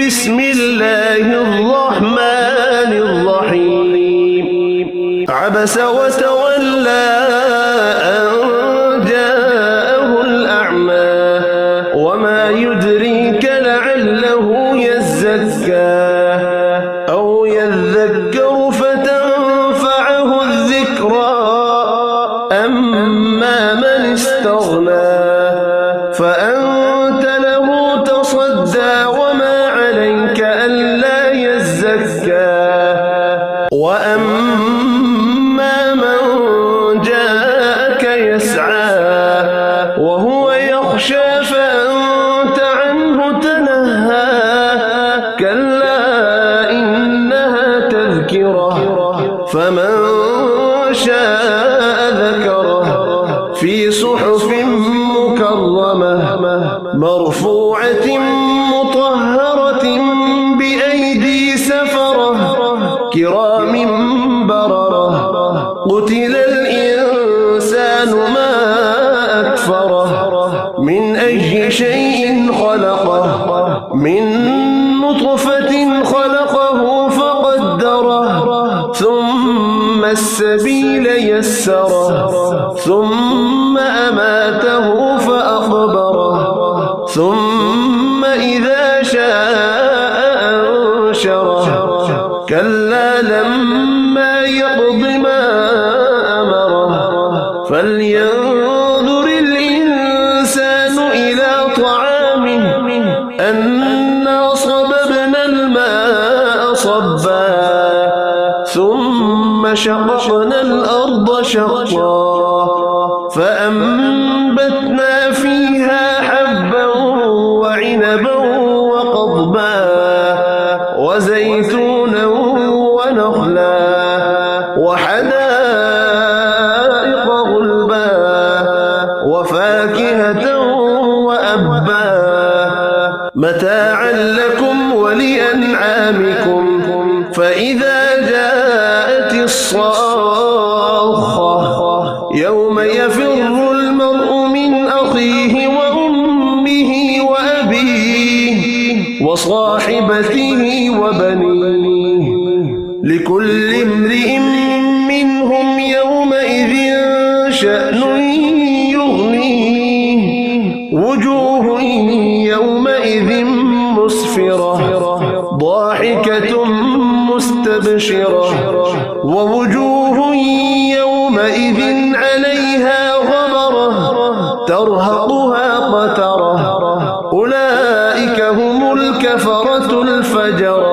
بسم الله الرحمن الرحيم عبس وتولى أن جاءه الأعمى وما يدريك لعله يزكى أو يذكر فتنفعه الذكرى أما من استغنى فأنت له تصدى وما عليك ألا يزكى وأما من جاءك يسعى وهو يخشى فأنت عنه تنهى كلا إنها تذكرة فمن شاء ذكره في صحف مكرمة مرفوعة مطهرة بأيدي سفرة كرام بررة قتل الإنسان ما أكفره من أي شيء خلقه من نطفة خلقه فقدره ثم السبيل يسره ثم أماته فأقبره ثم إذا شاء أنشره كلا لما يقض ما أمره فلينظر الإنسان إلى طعامه أنا صببنا الماء صبا ثم شققنا الأرض شقا فأنبتنا فيها حبا وعنبا وقضبا وزيتونا ونخلا وحدائق غلبا وفاكهة وأبا متاعا لكم ولأنعامكم فإذا جاءت الصاخة يوم يفر المرء من أخيه وأمه وأبيه وصاحبته وبنيه لكل امرئ منهم يومئذ شأن يغنيه وجوه يومئذ مسفرة ضاحكة مستبشرة ووجوه يومئذ عليها غبرة ترهقها قترة أولئك هم الكفرة الفجرة